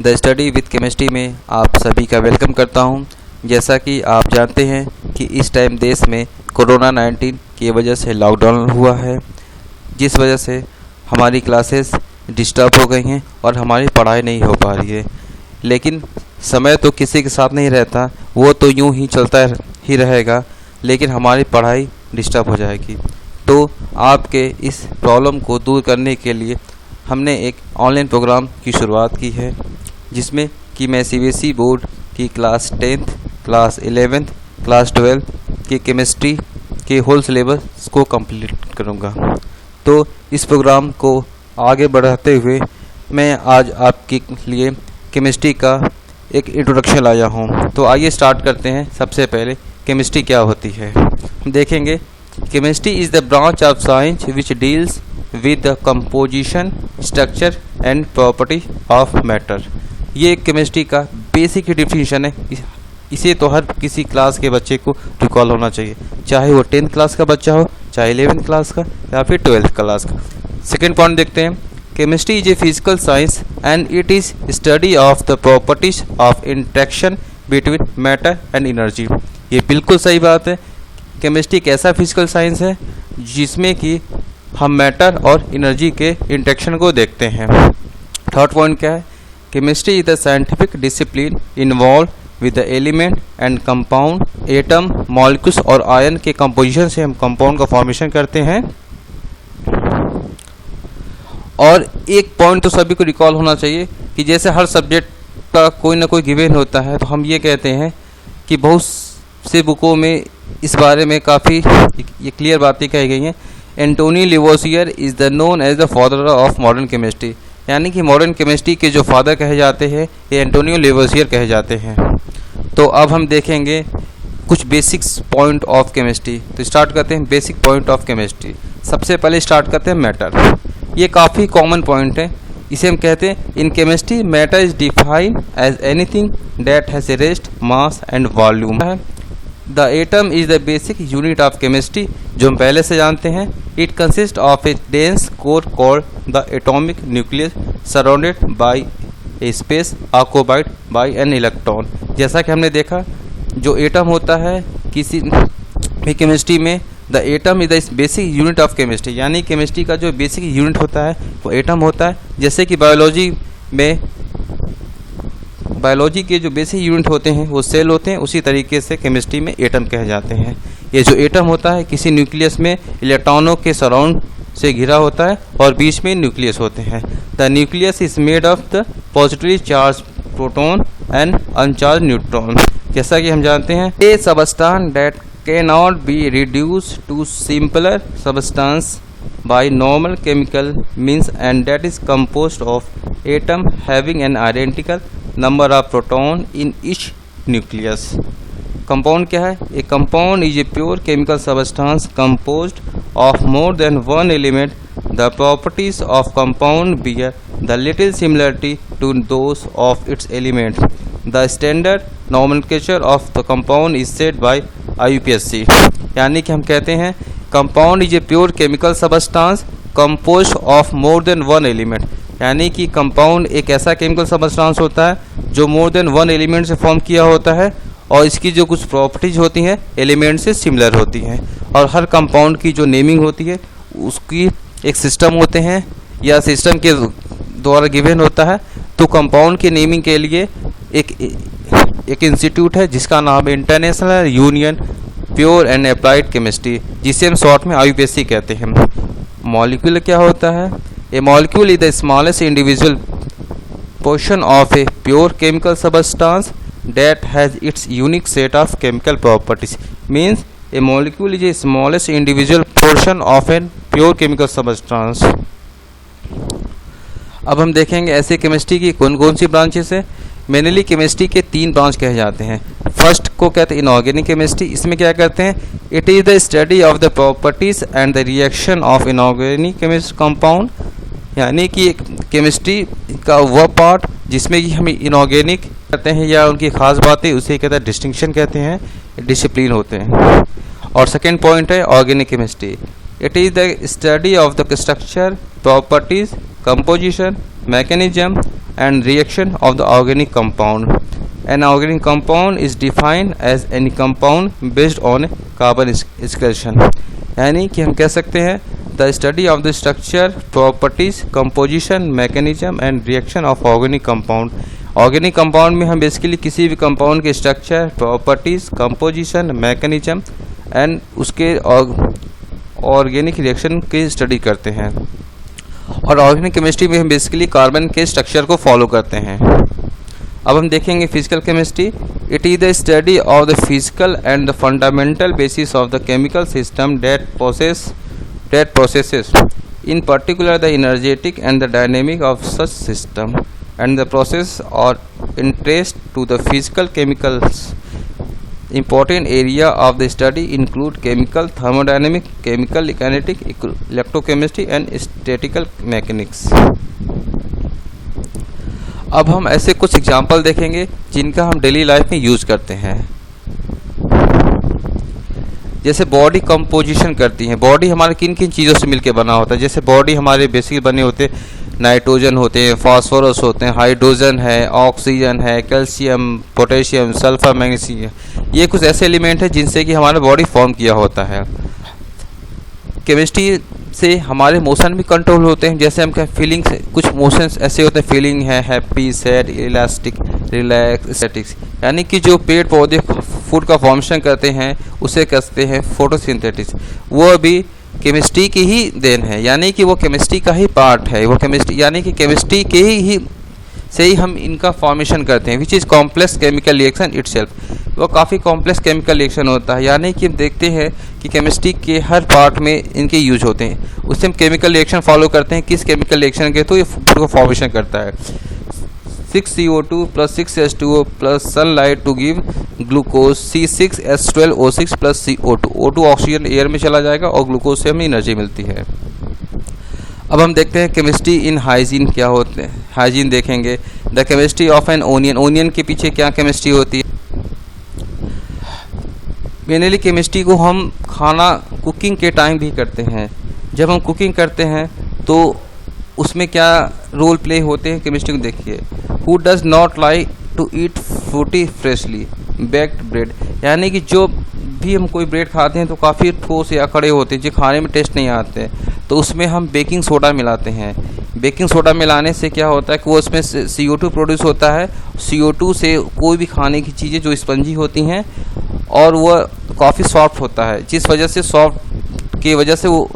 The study with chemistry में आप सभी का वेलकम करता हूं। जैसा कि आप जानते हैं कि इस टाइम देश में कोरोना 19 की वजह से लॉकडाउन हुआ है, जिस वजह से हमारी क्लासेस डिस्टर्ब हो गई हैं और हमारी पढ़ाई नहीं हो पा रही है। लेकिन समय तो किसी के साथ नहीं रहता, वो तो यूं ही चलता ही रहेगा, लेकिन हमारी पढ़ाई डिस्टर्ब हो जाएगी। तो आपके इस प्रॉब्लम को दूर करने के लिए हमने एक ऑनलाइन प्रोग्राम की शुरुआत की है, जिसमें कि मैं सीबीएसई बोर्ड की class 10th, class 11th, class 12th की केमिस्ट्री के होल सिलेबस को कंप्लीट करूंगा। तो इस प्रोग्राम को आगे बढ़ाते हुए मैं आज आपके लिए केमिस्ट्री का एक इंट्रोडक्शन लाया हूं। तो आइए स्टार्ट करते हैं। सबसे पहले केमिस्ट्री क्या होती है हम देखेंगे। Chemistry is the branch of science which deals with the composition, structure and property of matter. ये एक केमिस्ट्री का बेसिक डिफिनीशन है। इसे तो हर किसी क्लास के बच्चे को रिकॉल होना चाहिए, चाहे वो 10th क्लास का बच्चा हो, चाहे 11th क्लास का या फिर 12th क्लास का। सेकेंड पॉइंट देखते हैं। Chemistry is a physical science and it is study of the properties of interaction between matter and energy. ये बिल्कुल सही बात है। केमिस्ट्री एक ऐसा फिजिकल साइंस है जिसमें कि हम मैटर और एनर्जी के इंटरेक्शन को देखते हैं। थर्ड पॉइंट क्या है। Chemistry is the scientific discipline involve with the element and compound, atom, molecules और आयन के कंपोजिशन से हम कंपाउंड का फॉर्मेशन करते हैं। और एक पॉइंट तो सभी को रिकॉल होना चाहिए कि जैसे हर सब्जेक्ट का कोई ना कोई गिवन होता है, तो हम ये कहते हैं कि बहुत से बुकों में इस बारे में काफ़ी ये क्लियर बातें कही गई हैं। Antoine Lavoisier is the known as the father of modern chemistry, यानी कि मॉडर्न केमिस्ट्री के जो फादर कहे जाते हैं ये एंटोनियो लेवोसियर कहे जाते हैं। तो अब हम देखेंगे कुछ बेसिक्स पॉइंट ऑफ केमिस्ट्री। तो स्टार्ट करते हैं बेसिक पॉइंट ऑफ केमिस्ट्री। सबसे पहले स्टार्ट करते हैं मैटर। ये काफ़ी कॉमन पॉइंट है। इसे हम कहते हैं in chemistry matter is defined as anything that has a rest, mass and volume. The atom is the basic unit of chemistry, जो हम पहले से जानते हैं। It consist of a dense core called the atomic nucleus surrounded by a space occupied by an electron. जैसा कि हमने देखा, जो एटम होता है किसी भी केमिस्ट्री में, the atom is the basic unit of chemistry, यानी केमिस्ट्री का जो बेसिक यूनिट होता है वो एटम होता है। जैसे कि बायोलॉजी के जो बेसिक यूनिट होते हैं वो सेल होते हैं, उसी तरीके से केमिस्ट्री में एटम कहे जाते हैं। ये जो एटम होता है किसी न्यूक्लियस में इलेक्ट्रॉनों के सराउंड से घिरा होता है और बीच में न्यूक्लियस होते हैं। The nucleus is made of the positively charge proton and uncharge neutron. जैसा कि हम जानते हैं, a substance that can not be reduce to simpler substance by normal chemical means and that is composed of atom having an identical number of proton in each nucleus। Compound क्या है? ए compound is a pure chemical substance composed of more than one element। The properties of compound bear the little similarity to those of its element। The standard nomenclature of the compound is set by IUPAC। यानी कि हम कहते हैं compound is a pure chemical substance composed of more than one element, यानी कि compound एक ऐसा chemical substance होता है जो मोर देन वन एलिमेंट से फॉर्म किया होता है और इसकी जो कुछ प्रॉपर्टीज होती हैं एलिमेंट से सिमिलर होती हैं। और हर कंपाउंड की जो नेमिंग होती है उसकी एक सिस्टम होते हैं या सिस्टम के द्वारा गिवन होता है। तो कंपाउंड की नेमिंग के लिए एक इंस्टीट्यूट है जिसका नाम है international union pure and applied chemistry, जिसे हम शॉर्ट में IUPAC कहते हैं। मॉलिक्यूल क्या होता है? A molecule is the smallest individual portion of a pure chemical substance that has its unique set of chemical properties. Means a molecule is a smallest individual portion of an pure chemical substance. अब हम देखेंगे ऐसे chemistry की कौन कौन सी branches है। Mainly chemistry के 3 ब्रांच कहे जाते हैं। फर्स्ट को कहते हैं इनऑर्गेनिक केमिस्ट्री। इसमें क्या करते हैं? It is the study of the properties and the reaction of inorganic chemist compound, यानी कि केमिस्ट्री का वह पार्ट जिसमें कि हम इनऑर्गेनिक कहते हैं या उनकी खास बातें, उसे कहते हैं डिस्टिंक्शन कहते हैं, डिसिप्लिन होते हैं। और सेकेंड पॉइंट है organic chemistry. It is the study of the structure, properties, composition, mechanism and reaction of the organic compound. An organic compound is defined as any compound based on carbon excretion. यानी कि हम कह सकते हैं the study of the structure, properties, composition, mechanism and reaction of organic compound. Organic compound में हम basically किसी भी कंपाउंड के structure, properties, composition, mechanism and उसके ऑर्गेनिक रिएक्शन की स्टडी करते हैं. और ऑर्गेनिक केमिस्ट्री में हम बेसिकली कार्बन के स्ट्रक्चर को फॉलो करते हैं. अब हम देखेंगे physical chemistry. It is the study of the physical and the fundamental basis of the chemical system that processes in particular the energetic and the dynamic of such system, and the process or interest to the physical chemicals. Important area of the study include chemical thermodynamics, chemical kinetic, electrochemistry and statistical mechanics. अब हम ऐसे कुछ example देखेंगे जिनका हम daily life में use करते हैं. जैसे बॉडी कंपोजिशन करती है. बॉडी हमारे किन किन चीज़ों से मिलकर बना होता है. जैसे बॉडी हमारे बेसिकली बने होते हैं, नाइट्रोजन होते हैं, फास्फोरस होते हैं, हाइड्रोजन है, ऑक्सीजन है, कैल्शियम, पोटेशियम, सल्फर, मैग्नीशियम. ये कुछ ऐसे एलिमेंट हैं जिनसे कि हमारा बॉडी फॉर्म किया होता है. केमिस्ट्री से हमारे मोशन भी कंट्रोल होते हैं. जैसे हम क्या फीलिंग्स, कुछ मोशंस ऐसे होते हैं, फीलिंग है happy, sad, elastic, relax, statics. यानी कि जो पेड़ पौधे फूड का फॉर्मेशन करते हैं उसे कहते हैं फोटोसिंथेसिस. वो भी केमिस्ट्री की ही देन है, यानी कि वो केमिस्ट्री का ही पार्ट है. वो केमिस्ट्री यानी कि केमिस्ट्री के ही से ही हम इनका फॉर्मेशन करते हैं. Which is complex chemical reaction itself. वो काफ़ी कॉम्प्लेक्स केमिकल रिएक्शन होता है. यानी कि हम देखते हैं कि केमिस्ट्री के हर पार्ट में इनके यूज होते हैं. उससे हम केमिकल रिएक्शन फॉलो करते हैं. किस केमिकल रिएक्शन के तो ये फूड को फॉर्मेशन करता है. 6CO2 + 6H2O + sunlight to give glucose C6H12O6 + CO2. O2 oxygen air में चला जाएगा और ग्लूकोज से हमें एनर्जी मिलती है. अब हम देखते हैं केमिस्ट्री इन हाइजीन क्या होते हैं. हाइजीन देखेंगे. The chemistry of an onion. Onion के पीछे क्या केमिस्ट्री होती है. मेनली केमिस्ट्री को हम खाना कुकिंग के टाइम भी करते हैं. जब हम कुकिंग करते हैं तो उसमें क्या रोल प्ले होते हैं केमिस्ट्री को देखिए. Who does not like to eat fruity freshly baked bread. यानी कि जो भी हम कोई ब्रेड खाते हैं तो काफ़ी ठोस या कड़े होते हैं, जो खाने में टेस्ट नहीं आते, तो उसमें हम बेकिंग सोडा मिलाते हैं. बेकिंग सोडा मिलाने से क्या होता है कि वो उसमें CO2 प्रोड्यूस होता है. CO2 से कोई भी खाने की चीज़ें जो स्पंजी होती हैं और वह काफ़ी सॉफ्ट होता है, जिस वजह से सॉफ्ट की वजह से वो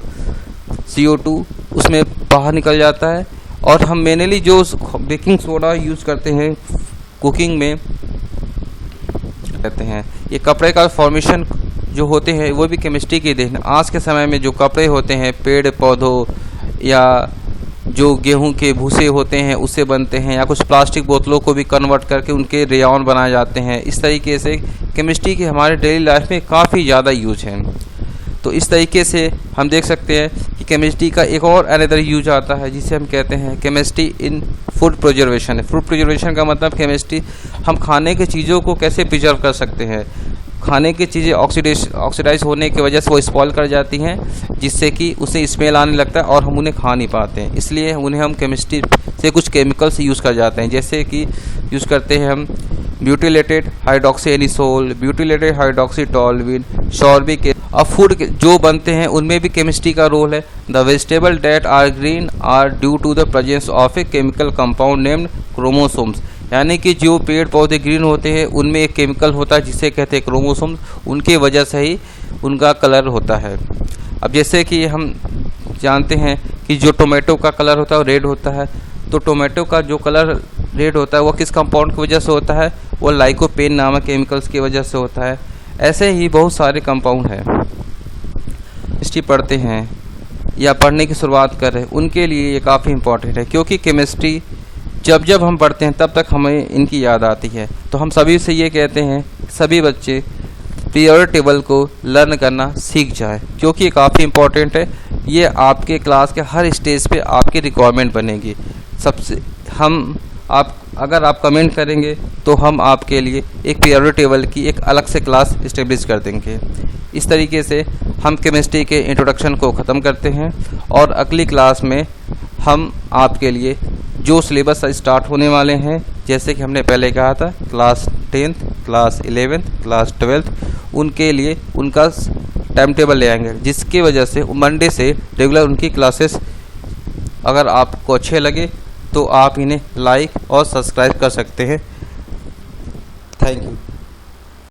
CO2 उसमें बाहर निकल जाता है. और हम मेनली जो बेकिंग सोडा यूज़ करते हैं कुकिंग में कहते हैं, ये कपड़े का फॉर्मेशन जो होते हैं वो भी केमिस्ट्री की देन. आज के समय में जो कपड़े होते हैं पेड़ पौधों या जो गेहूं के भूसे होते हैं उससे बनते हैं, या कुछ प्लास्टिक बोतलों को भी कन्वर्ट करके उनके रेयॉन बनाए जाते हैं. इस तरीके से केमिस्ट्री के हमारे डेली लाइफ में काफ़ी ज़्यादा यूज है. तो इस तरीके से हम देख सकते हैं कि केमिस्ट्री का एक और अनदर यूज आता है जिसे हम कहते हैं chemistry in food preservation. Food preservation का मतलब केमिस्ट्री हम खाने की चीज़ों को कैसे प्रिजर्व कर सकते हैं. खाने की चीज़ें ऑक्सीडाइज होने की वजह से वो स्पॉइल कर जाती हैं, जिससे कि उसे स्मेल आने लगता है और हम उन्हें खा नहीं पाते हैं. इसलिए उन्हें हम केमिस्ट्री से कुछ केमिकल्स यूज़ कर जाते हैं. जैसे कि यूज़ करते हैं हम butylated hydroxy anisole, butylated hydroxy toluene, sorbic. अब फूड जो बनते हैं उनमें भी केमिस्ट्री का रोल है. The vegetable that are green are due to the presence of a chemical compound named chromosomes. यानी कि जो पेड़ पौधे ग्रीन होते हैं उनमें एक केमिकल होता है जिसे कहते हैं क्रोमोसोम्स. उनके वजह से ही उनका कलर होता है. अब जैसे कि हम जानते हैं कि जो टोमेटो का कलर होता है वो रेड होता है, तो टोमेटो का जो कलर रेड होता है वो किस कंपाउंड की वजह से होता है, वो लाइकोपेन नामक केमिकल्स की वजह से होता है. ऐसे ही बहुत सारे कंपाउंड हैं. केमिस्ट्री पढ़ते हैं या पढ़ने की शुरुआत कर रहे हैं उनके लिए ये काफ़ी इम्पोर्टेंट है, क्योंकि केमिस्ट्री जब हम पढ़ते हैं तब तक हमें इनकी याद आती है. तो हम सभी से ये कहते हैं सभी बच्चे पीरियोडिक टेबल को लर्न करना सीख जाए, क्योंकि ये काफ़ी इम्पोर्टेंट है. ये आपके क्लास के हर स्टेज पे आपकी रिक्वायरमेंट बनेगी. सबसे हम अगर आप कमेंट करेंगे तो हम आपके लिए एक पीरियोडिक टेबल की एक अलग से क्लास इस्टेब्लिश कर देंगे। इस तरीके से हम केमिस्ट्री के इंट्रोडक्शन को ख़त्म करते हैं और अगली क्लास में हम आपके लिए जो सिलेबस स्टार्ट होने वाले हैं, जैसे कि हमने पहले कहा था class 10th, class 11th, class 12th, उनके लिए उनका टाइम टेबल ले आएंगे, जिसकी वजह से मंडे से रेगुलर उनकी क्लासेस अगर आपको अच्छे लगे तो आप इन्हें लाइक और सब्सक्राइब कर सकते हैं। Thank you.